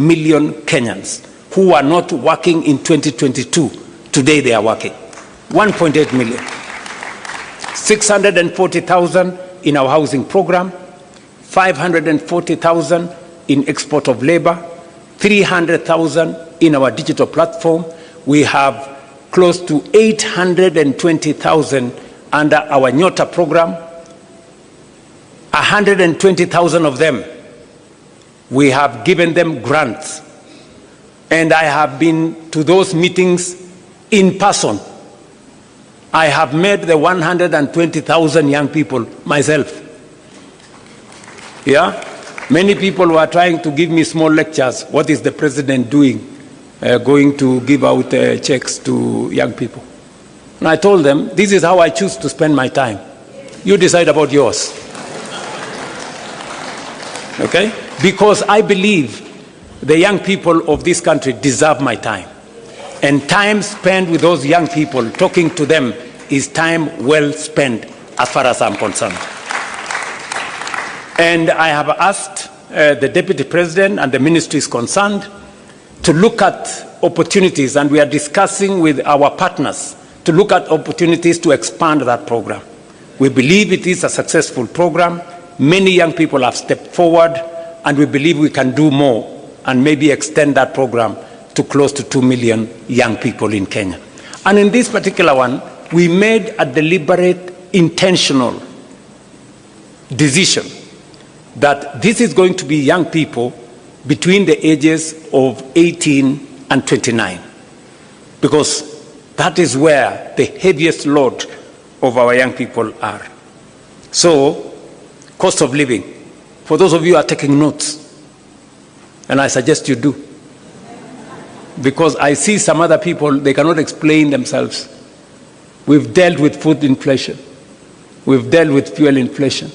million Kenyans who are not working in 2022. Today they are working. 1.8 million. 640,000 in our housing program, 540,000 in export of labor, 300,000 in our digital platform. We have close to 820,000 under our Nyota program. 120,000 of them, we have given them grants. And I have been to those meetings in person. I have met the 120,000 young people myself. Yeah? Many people were trying to give me small lectures. What is the president doing? Going to give out checks to young people. And I told them, this is how I choose to spend my time. You decide about yours. Okay? Because I believe the young people of this country deserve my time. And time spent with those young people, talking to them, is time well spent as far as I'm concerned. And I have asked the Deputy President and the ministries concerned to look at opportunities, and we are discussing with our partners to look at opportunities to expand that program. We believe it is a successful program. Many young people have stepped forward, and we believe we can do more and maybe extend that program to close to 2 million young people in Kenya. And in this particular one, we made a deliberate, intentional decision that this is going to be young people between the ages of 18 and 29, because that is where the heaviest load of our young people are. So, cost of living. For those of you who are taking notes, and I suggest you do, because I see some other people, they cannot explain themselves. We've dealt with food inflation. We've dealt with fuel inflation.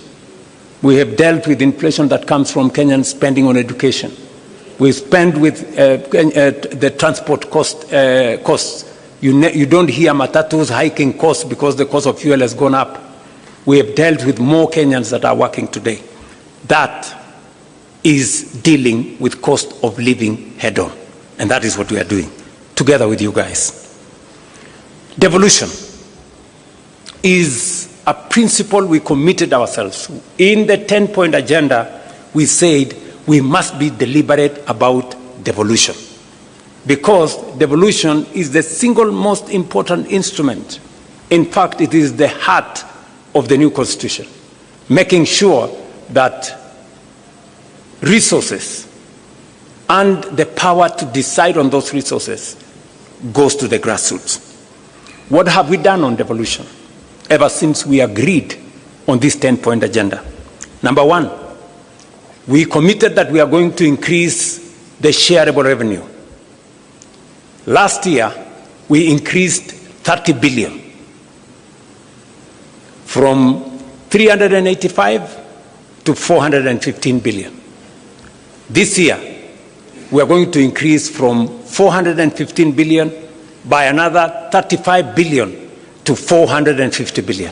We have dealt with inflation that comes from Kenyan spending on education. We spend with the transport costs. You don't hear matatus hiking costs because the cost of fuel has gone up. We have dealt with more Kenyans that are working today. That is dealing with cost of living head on. And that is what we are doing together with you guys. Devolution is a principle we committed ourselves. In the 10-point agenda, we said we must be deliberate about devolution, because devolution is the single most important instrument. In fact, it is the heart of the new constitution, making sure that resources and the power to decide on those resources goes to the grassroots. What have we done on devolution ever since we agreed on this 10-point agenda? Number one, we committed that we are going to increase the shareable revenue. Last year, we increased 30 billion from 385 to 415 billion. This year, we are going to increase from 415 billion by another 35 billion to 450 billion.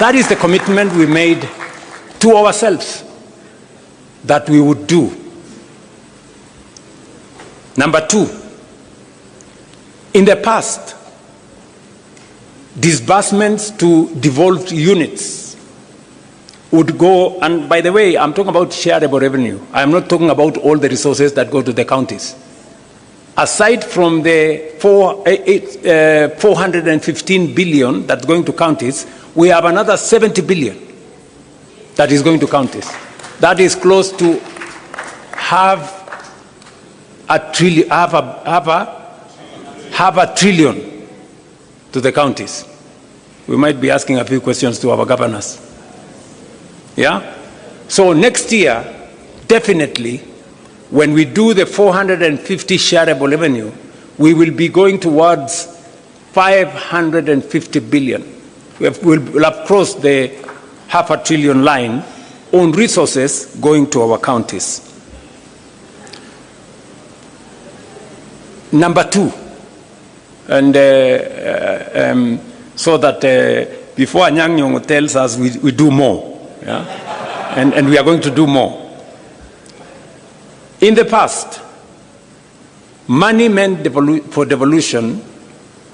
That is the commitment we made to ourselves that we would do. Number two, in the past, disbursements to devolved units would go, and by the way, I'm talking about shareable revenue. I'm not talking about all the resources that go to the counties. Aside from the 415 billion that's going to counties, we have another 70 billion that is going to counties. That is close to half a trillion to the counties. We might be asking a few questions to our governors. Yeah? So next year, definitely, when we do the 450 shareable revenue, we will be going towards 550 billion. We'll have crossed the $500 billion line on resources going to our counties. Number two, and so that before Anyang' Nyong'o tells us we do more, yeah? and we are going to do more. In the past, money meant for devolution,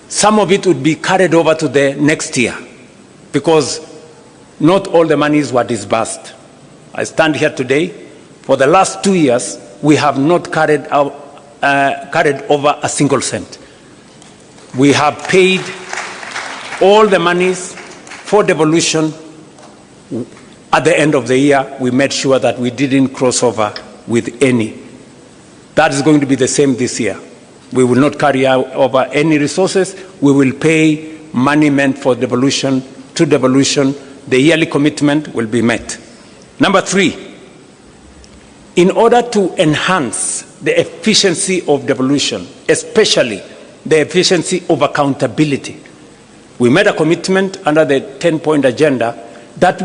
some of it would be carried over to the next year because not all the monies were disbursed. I stand here today. For the last 2 years, we have not carried over a single cent. We have paid all the monies for devolution. At the end of the year, we made sure that we didn't cross over with any. That is going to be the same this year. We will not carry over any resources. We will pay money meant for devolution to devolution. The yearly commitment will be met. Number 3, in order to enhance the efficiency of devolution, especially the efficiency of accountability, we made a commitment under the 10-point agenda that